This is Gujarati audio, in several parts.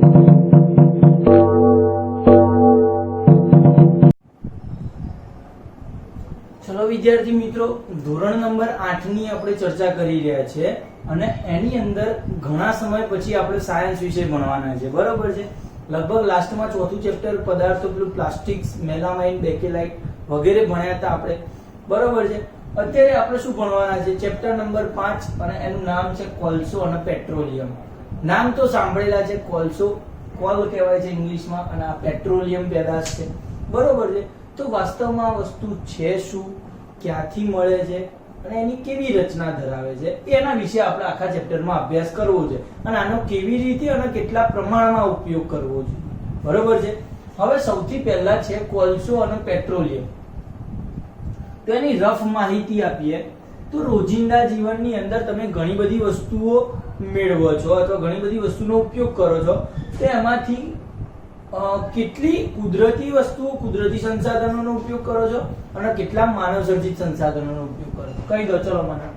ચલો વિદ્યાર્થી મિત્રો, ધોરણ નંબર 8 ની આપણે ચર્ચા કરી રહ્યા છે અને એની અંદર ઘણા સમય પછી આપણે સાયન્સ વિષય ભણવાના છે, બરોબર છે. લગભગ લાસ્ટમાં ચોથું ચેપ્ટર પદાર્થો, પેલું પ્લાસ્ટિક્સ, મેલામાઇન, બેકેલાઇટ વગેરે ભણ્યા હતા આપણે, બરોબર છે. અત્યારે આપણે શું ભણવાના છે? ચેપ્ટર નંબર 5 અને એનું નામ છે કોલસો અને પેટ્રોલિયમ. નામ તો સાંભળેલા છે, કોલસો કોલ કહેવાય છે ઇંગ્લિશમાં અને આ પેટ્રોલિયમ પેદાશ છે, બરોબર છે. તો વાસ્તવમાં વસ્તુ છે શું, ક્યાંથી મળે છે અને એની કેવી રચના ધરાવે છે, એના વિશે આપણે આખા ચેપ્ટરમાં અભ્યાસ કરવો છે અને આનો કેવી રીતે અને કેટલા પ્રમાણમાં ઉપયોગ કરવો છે, બરોબર છે. હવે સૌથી પહેલા છે કોલસો અને પેટ્રોલિયમ. તો એની રફ માહિતી આપીએ તો રોજિંદા જીવનની અંદર તમે ઘણી બધી વસ્તુઓ મેળવો છો અથવા ઘણી બધી વસ્તુનો ઉપયોગ કરો છો, તો એમાંથી કેટલી કુદરતી વસ્તુઓ, કુદરતી સંસાધનોનો ઉપયોગ કરો છો અને કેટલા માનવ સર્જિત સંસાધનોનો ઉપયોગ કરો છો? કહી દો ચલો મને.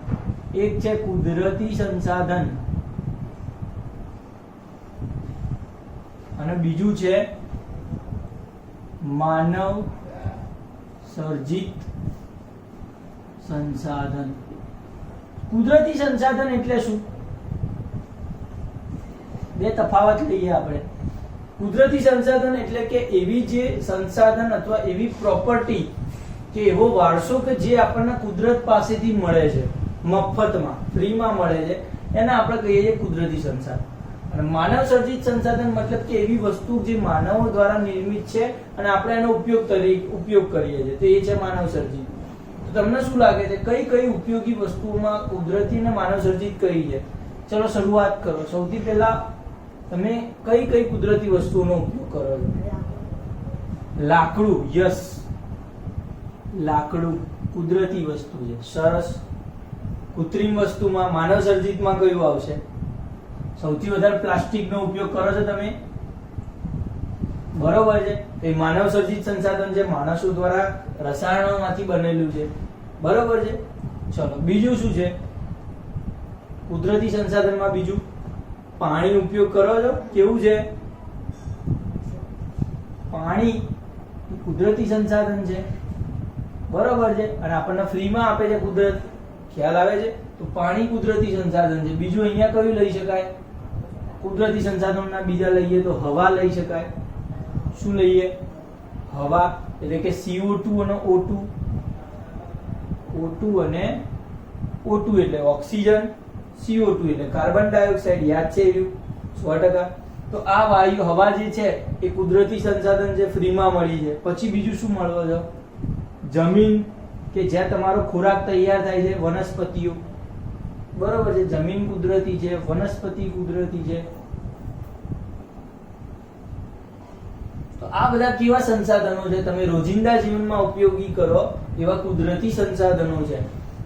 એક છે કુદરતી સંસાધન અને બીજું છે માનવ સર્જિત સંસાધન. કુદરતી સંસાધન એટલે શું? બે તફાવત લઈએ આપણે. કુદરતી સંસાધન એટલે કે એવી જે સંસાધન અથવા એવી પ્રોપર્ટી કે એવો વારસો કે જે આપણને કુદરત પાસેથી મળે છે, મફતમાં, ફ્રીમાં મળે છે, એને આપણે કહીએ છીએ કુદરતી સંસાધન. અને માનવ સર્જિત સંસાધન મતલબ કે એવી વસ્તુ જે માનવો દ્વારા નિર્મિત છે અને આપણે એનો ઉપયોગ કરીએ છીએ, તો એ છે માનવ સર્જિત. તો તમને શું લાગે છે કઈ કઈ ઉપયોગી વસ્તુઓમાં કુદરતી અને માનવ સર્જિત કઈ છે? ચલો શરૂઆત કરો. સૌથી પહેલા તમે કઈ કઈ કુદરતી વસ્તુઓનો ઉપયોગ કરો છો? લાકડું. યસ, લાકડું કુદરતી વસ્તુ છે, સરસ. કૃત્રિમ વસ્તુમાં, માનવ સર્જિતમાં કયું આવશે? સૌથી વધારે પ્લાસ્ટિકનો ઉપયોગ કરો છો તમે, બરોબર છે. એ માનવ સર્જિત સંસાધન છે, માણસો દ્વારા રસાયણોમાંથી બનેલું છે, બરોબર છે. ચલો બીજું શું છે કુદરતી સંસાધનમાં? બીજું પાણીનો ઉપયોગ કરો છો. કેવું છે? પાણી કુદરતી સંસાધન છે, બરોબર છે, અને આપણને ફ્રીમાં આપે છે કુદરત. ખ્યાલ આવે છે? તો પાણી કુદરતી સંસાધન છે. બીજું અહીંયા કયું લઈ શકાય? કુદરતી સંસાધનના બીજા લઈએ તો હવા લઈ શકાય. શું લઈએ? હવા, એટલે કે CO2 અને O2. O2 અને O2 એટલે ઓક્સિજન, CO2 એટલે કાર્બન ડાયોક્સાઇડ. યાદ છે એવું? 100%. તો આ વાયુ, હવા જે છે એ કુદરતી સંસાધન છે, ફ્રીમાં મળી છે. પછી બીજું શું મળવો છે? જમીન, કે જ્યાં તમારો ખોરાક તૈયાર થાય છે, વનસ્પતિઓ, બરોબર છે. જમીન કુદરતી છે, વનસ્પતિ કુદરતી છે. તો આ બધા કેવા સંસાધનો છે? તમે રોજિંદા જીવનમાં ઉપયોગી કરો એવા કુદરતી સંસાધનો છે.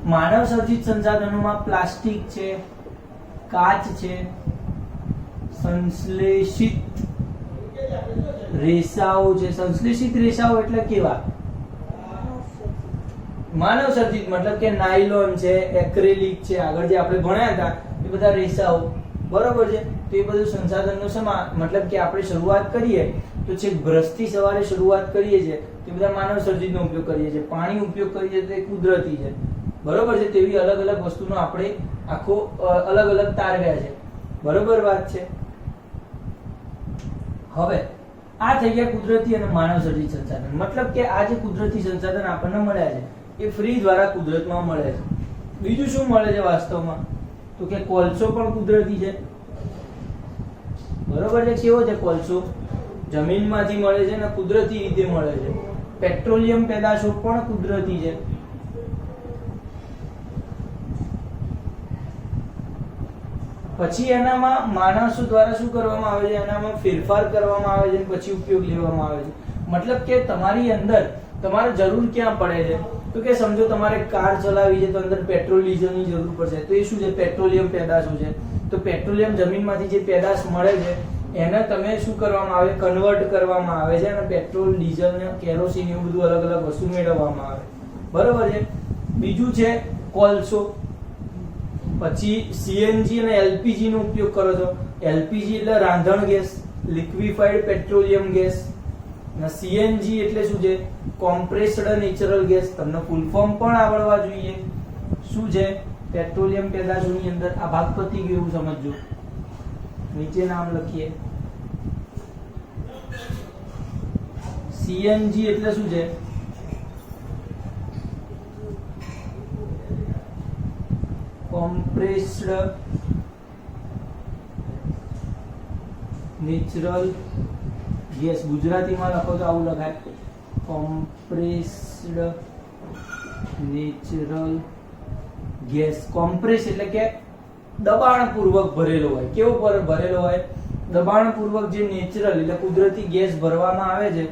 માનવ સર્જિત સંસાધનોમાં પ્લાસ્ટિક છે, કાચ છે, સંશ્લેષિત રેસાઓ છે. સંશ્લેષિત રેસાઓ એટલે કેવા? માનવ સર્જિત મતલબ કે નાયલોન છે, એક્રેલિક છે, આગળ જે આપણે ભણ્યા હતા એ બધા રેસાઓ, બરોબર છે. તો એ બધું સંસાધનનો મતલબ કે આપણે શરૂઆત કરીએ તો છેક બ્રશથી સવારે શરૂઆત કરીએ છીએ તે બધા માનવ સર્જિતનો ઉપયોગ કરીએ છીએ. પાણી ઉપયોગ કરીએ છીએ તો એ કુદરતી છે, બરોબર છે. તેવી અલગ અલગ વસ્તુનો આપણે આખો અલગ અલગ તારવ્યા છે, બરોબર વાત છે. હવે આ થઈ ગયા કુદરતી અને માનવ સર્જિત સંસાધન. મતલબ કે આ જે કુદરતી સંસાધન આપણને મળ્યા છે એ ફ્રી દ્વારા કુદરતમાં મળે છે. બીજું શું મળે છે વાસ્તવમાં? તો કે કોલસો પણ કુદરતી છે, બરોબર છે. કેવો છે કોલસો? જમીનમાંથી મળે છે અને કુદરતી રીતે મળે છે. પેટ્રોલિયમ પેદાશો પણ કુદરતી છે. પછી એનામાં માણસો દ્વારા શું કરવામાં આવે છે? એનામાં ફેરફાર કરવામાં આવે છે, પછી ઉપયોગ લેવામાં આવે છે. મતલબ કે તમારી અંદર તમારે જરૂર ક્યાં પડે છે? તો કે સમજો તમારે કાર ચલાવી છે તો અંદર પેટ્રોલ ડીઝલની જરૂર પડશે, તો એ શું છે? પેટ્રોલિયમ પેદાશો છે. તો પેટ્રોલિયમ જમીનમાંથી જે પેદાશ મળે છે એને તમે શું કરવામાં આવે? કન્વર્ટ કરવામાં આવે છે અને પેટ્રોલ, ડીઝલ ને કેરોસીન એવું બધું અલગ અલગ વસ્તુ મેળવવામાં આવે, બરોબર છે. બીજું છે કોલસો. પછી CNG અને LPG નો ઉપયોગ કરો છો. LPG એટલે રાંધણ ગેસ, લિક્વિફાઈડ પેટ્રોલિયમ ગેસ. અને સીએનજી એટલે શું છે? Compressed natural gas. તમને ફૂલ ફોર્મ પણ આવડવા જોઈએ. શું છે? પેટ્રોલિયમ પેદાશોની અંદર આ ભાગ પતી ગયો એવું સમજજો. નીચે નામ લખીએ. સીએનજી એટલે શું છે? Compressed natural gas. ગુજરાતીમાં લખો તો આવું લખાય, કોમ્પ્રેસ્ડ નેચરલ ગેસ. કોમ્પ્રેસ એટલે કે દબાણપૂર્વક ભરેલો હોય. કેવો ભરેલો હોય? દબાણપૂર્વક જે નેચરલ એટલે કુદરતી ગેસ ભરવામાં આવે છે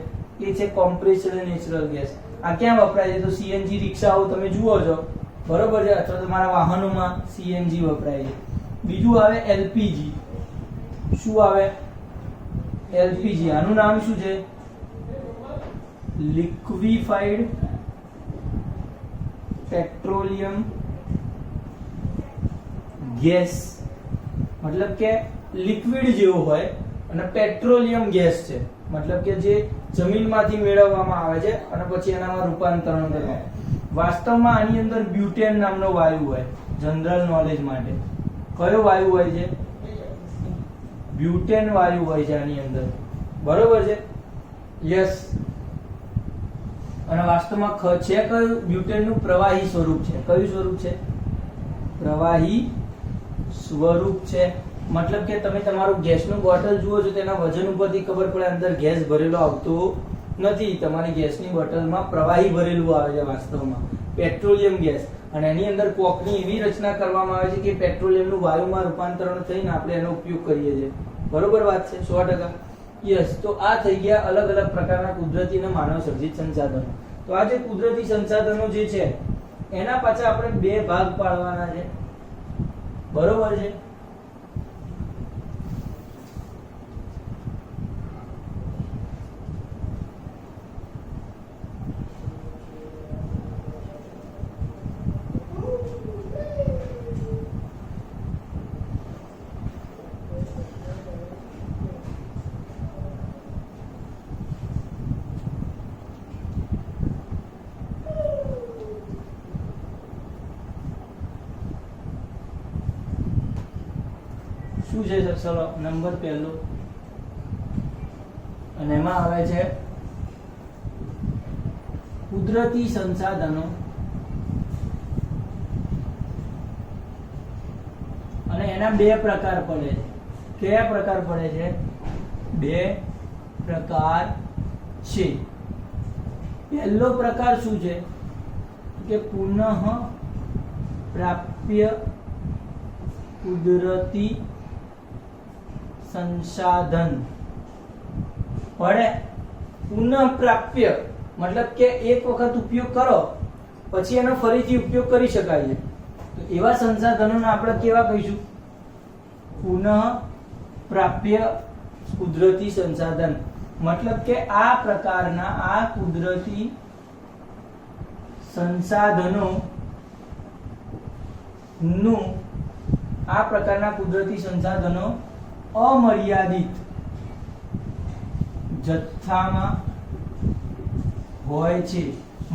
એ છે કોમ્પ્રેસ્ડ નેચરલ ગેસ. આ ક્યાં વપરાય છે? તો સીએનજી રિક્ષાઓ તમે જુઓ છો, બરોબર છે, અથવા તમારા વાહનોમાં સીએનજી વપરાય છે. બીજું આવે એલપીજી. શું આવે? એલપીજી. આનું નામ શું છે? Liquefied petroleum gas. મતલબ કે લિક્વિડ જેવો હોય અને પેટ્રોલિયમ ગેસ છે, મતલબ કે જે જમીનમાંથી મેળવવામાં આવે છે અને પછી એનામાં રૂપાંતરણ કરવામાં. વાસ્તવમાં આની અંદર બ્યુટેન નામનો વાયુ હોય. જનરલ નોલેજ માટે કયો વાયુ હોય છે? બ્યુટેન વાયુ હોય છે આની અંદર, બરોબર છે? યસ. અને વાસ્તવમાં છે કયું? બ્યુટેનનું પ્રવાહી સ્વરૂપ છે. કયું સ્વરૂપ છે? પ્રવાહી સ્વરૂપ છે. મતલબ કે તમે તમારું ગેસનું બોટલ જુઓ છો, તેના વજન ઉપરથી ખબર પડે અંદર ગેસ ભરેલો આવતો નથી. તમારી ગેસની બોટલમાં પ્રવાહી ભરેલું આવે છે વાસ્તવમાં, પેટ્રોલિયમ ગેસ. અને એની અંદર કોકની એવી રચના કરવામાં આવે છે કે પેટ્રોલિયમનું વાયુમાં રૂપાંતરણ થઈને આપણે એનો ઉપયોગ કરીએ છીએ. બરોબર વાત છે? 100%. યસ. તો આ થઈ ગયા અલગ અલગ પ્રકારના કુદરતી અને માનવ સર્જિત સંસાધનો. તો આ જે કુદરતી સંસાધનો જે છે એના પાછા આપણે બે ભાગ પાડવાના છે, બરોબર છે? શું છે? ચલો નંબર પહેલો, અને એમાં આવે છે કુદરતી સંસાધનો. અને એના બે પ્રકાર પડે છે. કયા પ્રકાર પડે છે? બે પ્રકાર છે. પહેલો પ્રકાર શું છે? કે પુનઃ પ્રાપ્ય કુદરતી સંસાધન. પડે પુનઃ પ્રાપ્ય મતલબ કે એક વખત ઉપયોગ કરો પછી એનો ફરીથી ઉપયોગ કરી શકાય છે. તો એવા સંસાધનોને આપણે કેવા કહીશું? પુનઃ પ્રાપ્ય કુદરતી સંસાધન. મતલબ કે આ પ્રકારના આ કુદરતી સંસાધનો નું આ પ્રકારના કુદરતી સંસાધનો અમર્યાદિત જથ્થામાં હોય છે.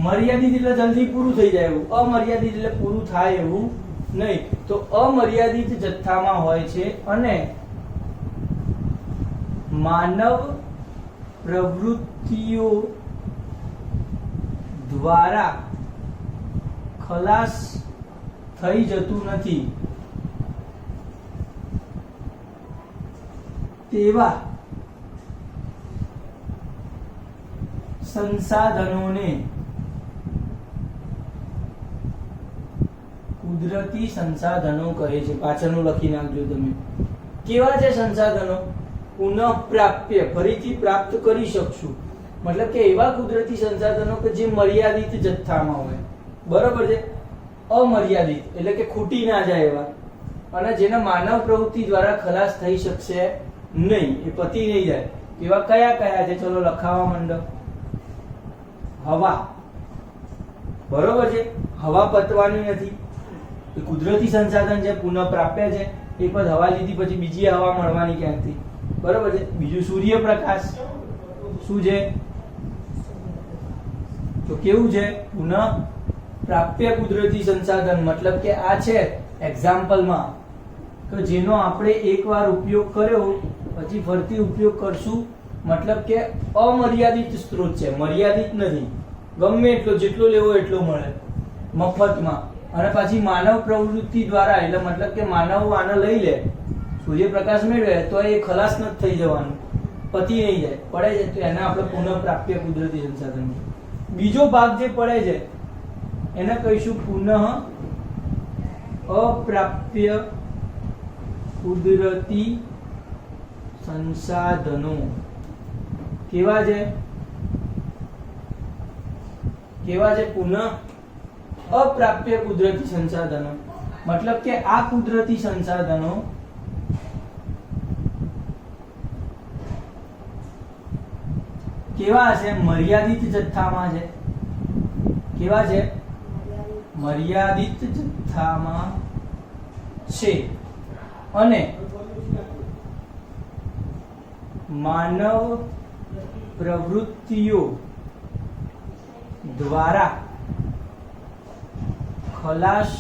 મર્યાદિત એટલે જલ્દી પૂરું થઈ જાય એવું, અમર્યાદિત એટલે પૂરું થાય એવું નહીં. તો અમર્યાદિત જથ્થામાં હોય છે અને માનવ પ્રવૃત્તિઓ દ્વારા ખલાસ થઈ જતું નથી. તેવા સંસાધનોને કુદરતી સંસાધનો કહે છે. પાછળનું લખી નાખજો તમે. કેવા છે સંસાધનો? પુનઃપ્રાપ્ય, ફરીથી પ્રાપ્ત કરી શકશું. મતલબ કે એવા કુદરતી સંસાધનો કે જે મર્યાદિત જથ્થામાં હોય, બરોબર છે? અમર્યાદિત એટલે કે ખૂટી ના જાય એવા, અને જેના માનવ પ્રવૃત્તિ દ્વારા ખલાસ થઈ શકશે નહીં, એ પતી નહીં જાય. એવા કયા કયા છે? ચલો લખાવા માંડો. હવા, બરોબર છે? હવા પતવાની નથી, એ કુદરતી સંસાધન છે, પુનઃપ્રાપ્ય છે. એક વખત હવા લીધી પછી બીજી હવા મળવાની ક્યાંથી? બરોબર છે. બીજું સૂર્યપ્રકાશ શું છે? તો કેવું છે? પુનઃ પ્રાપ્ય કુદરતી સંસાધન, મતલબ કે આ છે એક્ઝામ્પલમાં કે જેનો આપણે એકવાર ઉપયોગ કર્યો પછી ફરીથી ઉપયોગ કરશું, મતલબ કે અમર્યાદિત સ્ત્રોત છે, મર્યાદિત નથી, ગમે એટલો જેટલો લેવો એટલો મળે મફતમાં. અને પાછી માનવ પ્રવૃત્તિ દ્વારા, એટલે મતલબ કે માનવ આને લઈ લે, સૂર્યપ્રકાશ મેળવે તો એ ખલાસ નથી થઈ જવાનું, પતી નહીં જાય, પડે છે, તો એને આપણે પુનઃ પ્રાપ્ય કુદરતી સંસાધન. બીજો ભાગ જે પડે છે એને કહીશું પુનઃ અપ્રાપ્ય કુદરતી સંસાધનો. કેવા છે? કેવા છે? પુનઃ અપ્રાપ્ય કુદરતી સંસાધનો, મતલબ કે આ કુદરતી સંસાધનો કેવા છે? મર્યાદિત જથ્થામાં છે. કેવા છે? મર્યાદિત જથ્થામાં છે અને માનવ પ્રવૃત્તિઓ દ્વારા ખલાસ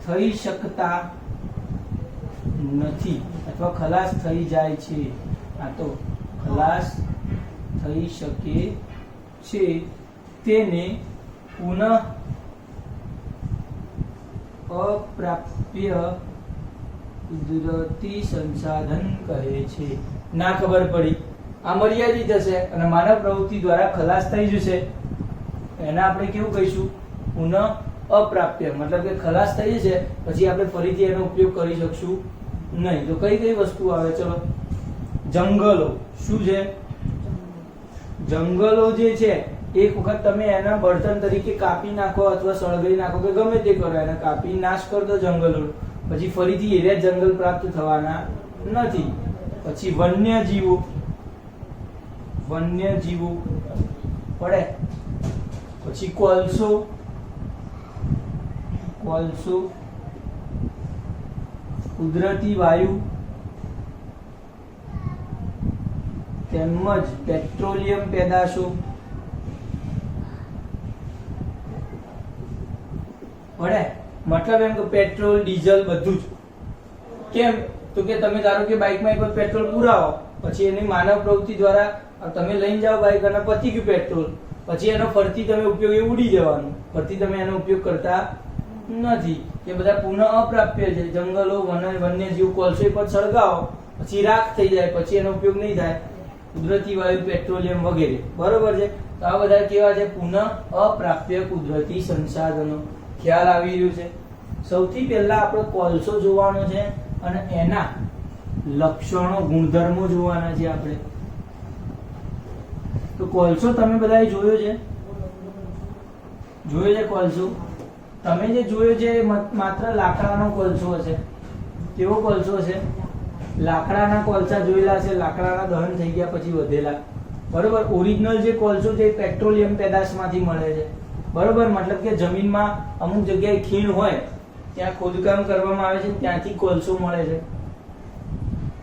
થઈ શકતા નથી, અથવા ખલાસ થઈ જાય છે. આ તો ખલાસ થઈ શકે છે, તેને પુનઃ અપ્રાપ્ય કુદરતી સંસાધન કહે છે. ના ખબર પડી, આ મર્યાદિત હશે અને માનવ પ્રવૃત્તિ દ્વારા ખલાસ થઈ જશે, એને આપણે કેવું કહીશું? પુનઃ અપ્રાપ્ય, મતલબ કે ખલાસ થઈ જશે પછી આપણે ફરીથી એનો ઉપયોગ કરી શકશું નહીં. તો કઈ કઈ વસ્તુ આવે? ચલો, જંગલો. શું છે? જંગલો જે છે એક વખત તમે એના બળતણ તરીકે કાપી નાખો અથવા સળગાવી નાખો કે ગમે તે કરો, એને કાપી નાશ કરી દો જંગલો, પછી ફરીથી એરિયા જંગલ પ્રાપ્ત થવાના નથી. પછી વન્યજીવો, વન્યજીવો પડે. પછી કોલસો, કોલસો, કુદરતી વાયુ તેમજ પેટ્રોલિયમ પેદાશો પડે. મતલબ એમ કે પેટ્રોલ, ડીઝલ બધું જ. કેમ? તો કે તમે ધારો કે બાઇકમાં એક પેટ્રોલ પુરાવો, પછી એની માનવ પ્રવૃત્તિ દ્વારા તમે લઈને જાઓ બાઇક અને પતી ગયું પેટ્રોલ, પછી એનો ફરતી તમે ઉપયોગ એ ઉડી જવાનું, ફરતી તમે એનો ઉપયોગ કરતા નથી. એ બધા પુનઃ અપ્રાપ્ય છે. જંગલો, વન્યજીવ, કોલસો પર સળગાવો પછી રાખ થઈ જાય, પછી એનો ઉપયોગ નહીં થાય. કુદરતી વાયુ, પેટ્રોલિયમ વગેરે. બરોબર છે? તો આ બધા કેવા છે? પુનઃ અપ્રાપ્ય કુદરતી સંસાધનો. ખ્યાલ આવી રહ્યો છે? સૌથી પહેલા આપણે કોલસો જોવાનો છે અને એના લક્ષણો, ગુણધર્મો જોવાના છે આપણે. તો કોલસો તમે બધાએ જોયો છે? જોયો છે કોલસો? તમે જે જોયો છે માત્ર લાકડાનો કોલસો હશે. કેવો કોલસો છે? લાકડાના કોલસા જોયેલા છે, લાકડાના દહન થઈ ગયા પછી વધેલા. બરોબર? ઓરિજિનલ જે કોલસો છે એ પેટ્રોલિયમ પેદાશમાંથી મળે છે. બરોબર? મતલબ કે જમીનમાં અમુક જગ્યાએ ખીણ હોય ત્યાં ખોદકામ કરવામાં આવે છે, ત્યાંથી કોલસો મળે છે.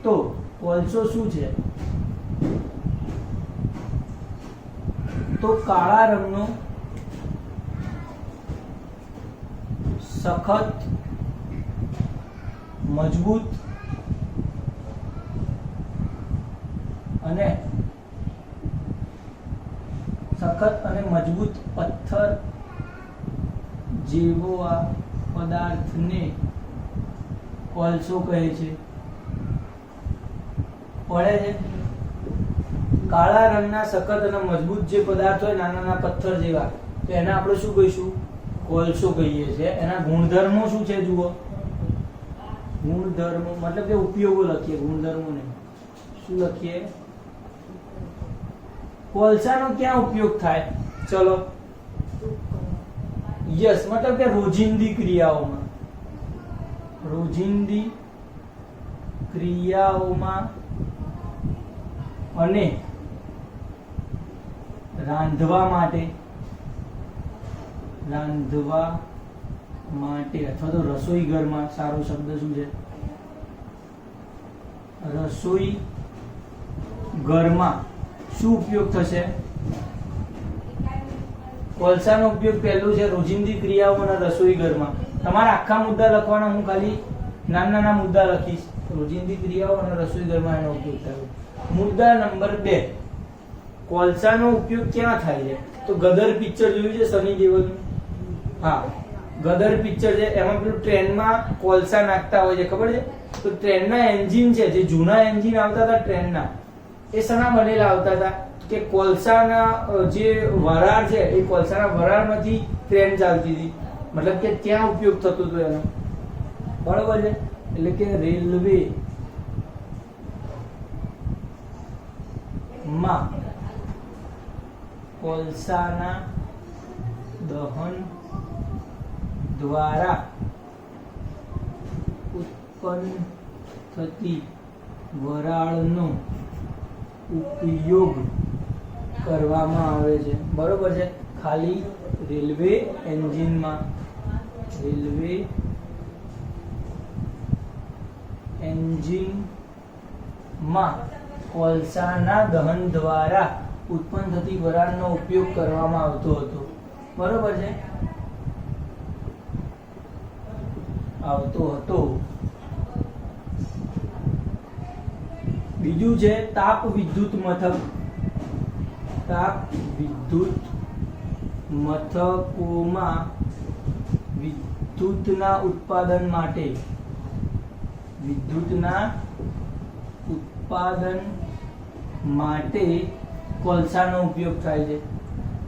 તો કોલસો શું છે? તો કાળા રંગનો સખત, મજબૂત અને સખત અને મજબૂત પથ્થર જેવો આ પદાર્થને કોલસો કહે છે. પડે છે? કાળા રંગના સખત અને મજબૂત જે પદાર્થ હોય, નાના નાના પથ્થર જેવા, તો એને આપણે શું કહીશું? કોલસો કહીએ છીએ. એના ગુણધર્મો શું છે જુઓ? ગુણધર્મો મતલબ કે ઉપયોગો લખીએ, ગુણધર્મો નહીં. શું લખીએ? કોલસાનો ક્યાં ઉપયોગ થાય? ચલો, યસ, મતલબ કે રોજિંદી ક્રિયાઓમાં, રોજિંદી ક્રિયાઓમાં અને રાંધવા માટે, રાંધવા માટે અથવા તો રસોઈ ઘરમાં. સારો શબ્દ શું છે? રસોઈ ઘરમાં શું ઉપયોગ થશે? કોલસાનો ઉપયોગ પહેલું છે રોજિંદી ક્રિયાઓ અને રસોઈ ઘરમાં. તમારા આખા મુદ્દા લખવાના, હું ખાલી નાના નાના મુદ્દા લખીશ. રોજિંદી ક્રિયાઓ અને રસોઈ ઘરમાં એનો ઉપયોગ થાય. મુદ્દા નંબર 2, કોલસાનો ઉપયોગ ક્યાં થાય છે? તો ગદર પિક્ચર જોયું છે સની દેઓલનું? હા, ગદર પિક્ચર છે. એમાં પેલું ટ્રેનમાં કોલસા નાખતા હોય છે, ખબર છે? તો ટ્રેનના એન્જિન છે, જે જૂના એન્જિન આવતા હતા ટ્રેનના, એ શેના બનેલા આવતા હતા? કે કોલસાના જે વરાળ છે એ કોલસાના વરાળમાંથી ટ્રેન ચાલતી હતી. મતલબ કે ત્યાં ઉપયોગ થતો હતો એનો, બરોબર છે? એટલે કે રેલવે માં કોલસાના દહન દ્વારા ઉત્પન્ન થતી વરાળનો ઉપયોગ કરવામાં આવે છે, બરોબર છે? ખાલી રેલવે એન્જિનમાં કોલસાના દહન દ્વારા ઉત્પન્ન થતી વરાળનો ઉપયોગ કરવામાં આવતો હતો, બરોબર છે? આવતો હતો. બીજું છે તાપ વિદ્યુત મથક. તાપ વિદ્યુત મથકોમાં વિદ્યુતના ઉત્પાદન માટે કોલસાનો ઉપયોગ થાય છે.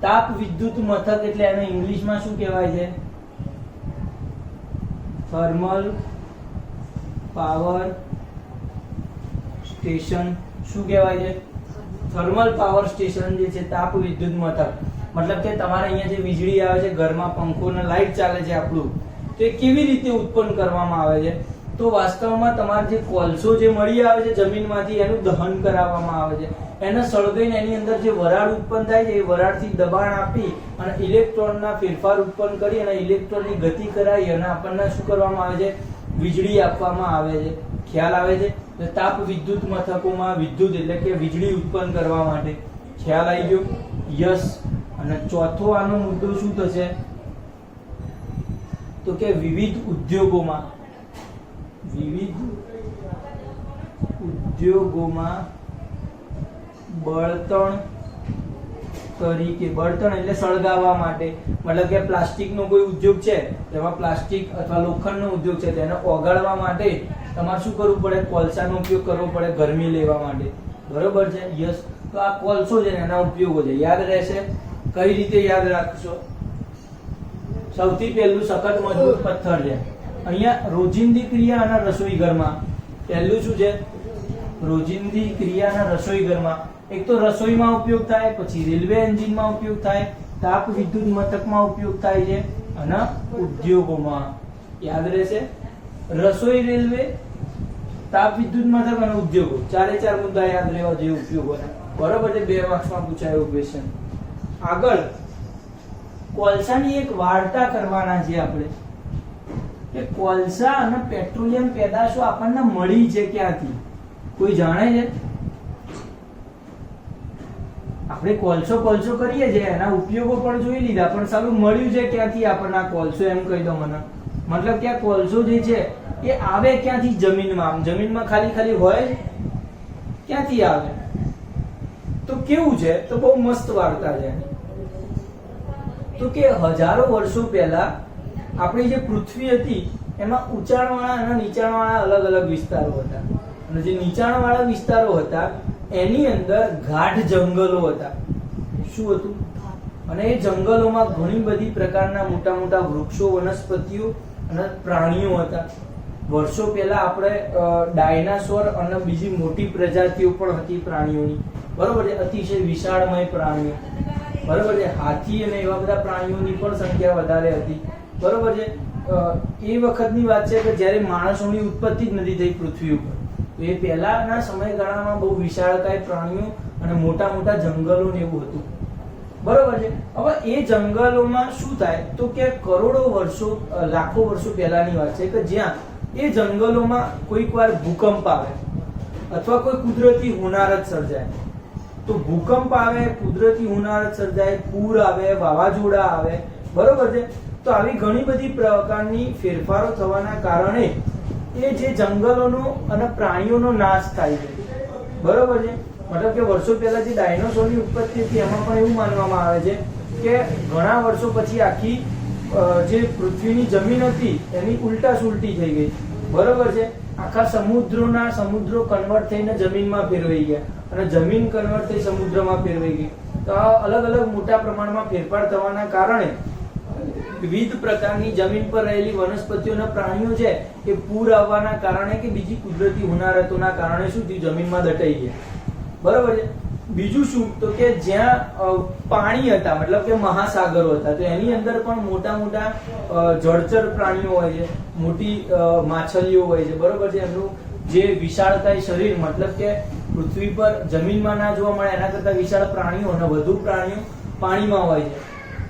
તાપ વિદ્યુત મથક એટલે એને ઇંગ્લિશમાં શું કહેવાય છે? Thermal power station. શું કહેવાય છે? થર્મલ પાવર સ્ટેશન જે છે તાપ વિદ્યુત મથક. મતલબ કે તમારે અહીંયા જે વીજળી આવે છે, ઘરમાં પંખો ને લાઈટ ચાલે છે આપણું, તો એ કેવી રીતે ઉત્પન્ન કરવામાં આવે છે? તો વાસ્તવમાં તમારે જે કોલસો જે મળી આવે છે જમીનમાંથી, એનું દહન કરાવવામાં આવે છે. એને સળગાઈને એની અંદર જે વરાળ ઉત્પન્ન થાય છે, એ વરાળથી દબાણ આપી અને ઇલેક્ટ્રોનના ફેરફાર ઉત્પન્ન કરી અને ઇલેક્ટ્રોનની ગતિ કરાવી અને આપણને શું કરવામાં આવે છે? વીજળી આપવામાં આવે છે. ખ્યાલ આવે છે? તાપ વિદ્યુત મથકોમાં વિદ્યુત એટલે કે વીજળી ઉત્પન્ન કરવા માટે. ખ્યાલ આવી ગયો? યસ. અને ચોથો આનો મુદ્દો શું થશે? તો કે વિવિધ ઉદ્યોગોમાં બળતણ તરીકે, બળતણ એટલે સળગાવવા માટે. મતલબ કે પ્લાસ્ટિકનો કોઈ ઉદ્યોગ છે, તેમાં પ્લાસ્ટિક અથવા લોખંડનો ઉદ્યોગ છે, તેને ઓગાળવા માટે તમારે શું કરવું પડે? કોલસાનો ઉપયોગ કરવો પડે ગરમી લેવા માટે, બરોબર છે? યસ. તો આ કોલસો છે એના ઉપયોગો છે. યાદ રહેશે? કઈ રીતે યાદ રાખશો? સૌથી પહેલું સખત મજબૂત પથ્થર છે. અહીંયા રોજિંદી ક્રિયા અને રસોઈ ઘરમાં પહેલું શું છે? રોજિંદી ક્રિયા અને રસોઈ ઘરમાં એક તો રસોઈમાં ઉપયોગ થાય, પછી રેલવે એન્જિનમાં ઉપયોગ થાય, તાપ વિદ્યુત મથકમાં ઉપયોગ થાય છે અને ઉદ્યોગોમાં. યાદ રહેશે? રસોઈ, રેલવે, તાપ વિદ્યુત મથક અને ઉદ્યોગો. 4 મુદ્દા યાદ રહેવા જેવું ઉપયોગો, બરોબર છે? 2 માર્ક્સમાં પૂછાયો ક્વેશ્ચન. આગળ કોલસાની એક વાર્તા કરવાના છે આપણે કે કોલસા અને પેટ્રોલિયમ પેદાશો આપણને મળી છે ક્યાંથી? કોઈ જાણે છે? આપણે કોલસો કરીએ છીએ, એના ઉપયોગો પણ જોઈ લીધા, પણ સારું મળ્યું છે ક્યાંથી આપણને આ કોલસો? એમ કહી દો મને. મતલબ કે આ કોલસો જે છે એ આવે ક્યાંથી? જમીનમાં ખાલી હોય જ ક્યાંથી આવે? તો કેવું છે? તો બહુ મસ્ત વાર્તા છે. તો કે હજારો વર્ષો પહેલા આપણી જે પૃથ્વી હતી એમાં ઊંચાણવાળા અને નીચાણવાળા અલગ અલગ વિસ્તારો હતા. અને જે નીચાણવાળા વિસ્તારો હતા એની અંદર ગાઢ જંગલો હતા. શું હતું? અને એ જંગલોમાં ઘણી બધી પ્રકારના મોટા મોટા વૃક્ષો, વનસ્પતિઓ અને પ્રાણીઓ હતા. વર્ષો પહેલા આપણે ડાયનાસોર અને બીજી મોટી પ્રજાતિઓ પણ હતી પ્રાણીઓની, બરોબર છે? અતિશય વિશાળમય પ્રાણીઓ, બરોબર છે? હાથી અને એવા બધા પ્રાણીઓની પણ સંખ્યા વધારે હતી, બરોબર છે? એ વખતની વાત છે કે જ્યારે માણસોની ઉત્પત્તિ જ નથી થઈ પૃથ્વી ઉપર. તો એ પહેલાના સમયગાળામાં બહુ વિશાળકાય પ્રાણીઓ અને મોટા મોટા જંગલો ને એવું હતું, બરોબર છે? હવે એ જંગલોમાં શું થાય? તો કે કરોડો વર્ષો, લાખો વર્ષો પહેલાની વાત છે કે જ્યાં એ જંગલોમાં કોઈક વાર ભૂકંપ આવે. અથવા કોઈ કુદરતી હોનારત સર્જાય. તો ભૂકંપ આવે, કુદરતી હોનારત સર્જાય, પૂર આવે, વાવાઝોડા આવે, બરોબર છે. તો આવી ઘણી બધી પ્રકારની ફેરફારો થવાના કારણે એ જે જંગલોનો અને પ્રાણીઓનો નાશ થાય છે, બરોબર છે. મતલબ કે વર્ષો પહેલા જે ડાયનોસોરની ઉત્પત્તિ હતી એમાં પણ એવું માનવામાં આવે છે કે ઘણા વર્ષો પછી આખી જે પૃથ્વીની જમીન હતી એની ઉલટા સુલટી થઈ ગઈ, બરોબર છે. આખા સમુદ્રો કન્વર્ટ થઈને જમીનમાં ફેરવાઈ ગયા અને જમીન કન્વર્ટ થઈ સમુદ્રમાં ફેરવાઈ ગઈ. તો આ અલગ અલગ મોટા પ્રમાણમાં ફેરફાર થવાના કારણે વિવિધ પ્રકારની જમીન પર રહેલી વનસ્પતિઓના પ્રાણીઓ છે એ પૂર આવવાના કારણે કે બીજી કુદરતી હોનારતોના કારણે શું થયું, જમીનમાં દટાઈ ગયા, બરોબર છે. બીજું શું, તો કે જ્યાં પાણી હતા, મતલબ કે મહાસાગરો હતા, તો એની અંદર પણ મોટા મોટા જળચર પ્રાણીઓ હોય છે, મોટી માછલીઓ હોય છે, બરોબર છે. એમનું જે વિશાળકાય શરીર, મતલબ કે પૃથ્વી પર જમીનમાં ના જોવા મળે એના કરતા વિશાળ પ્રાણીઓ અને વધુ પ્રાણીઓ પાણીમાં હોય છે,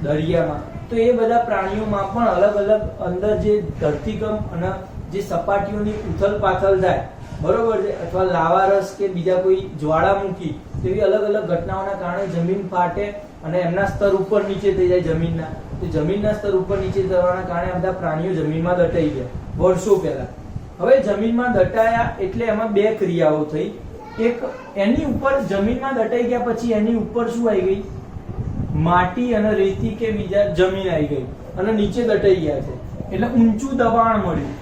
દરિયામાં. તો એ બધા પ્રાણીઓમાં પણ અલગ અલગ અંદર જે ધરતીકંપ અને જે સપાટીઓની ઉથલ પાથલ થાય, બરોબર છે, અથવા લાવારસ કે બીજા કોઈ જ્વાળામુખી તેવી અલગ અલગ ઘટનાઓના કારણે જમીન ફાટે અને એમના સ્તર ઉપર નીચે થઈ જાય જમીનના. તો જમીનના સ્તર ઉપર નીચે થવાના કારણે આ બધા પ્રાણીઓ જમીનમાં દટાઈ ગયા વર્ષો પહેલા. હવે જમીનમાં દટાયા એટલે એમાં બે ક્રિયાઓ થઈ. એક, એની ઉપર જમીનમાં દટાઈ ગયા પછી એની ઉપર શું આવી ગઈ, માટી અને રેતી કે બીજા જમીન આવી ગઈ અને નીચે દટાઈ ગયા છે, એટલે ઊંચું દબાણ મળ્યું.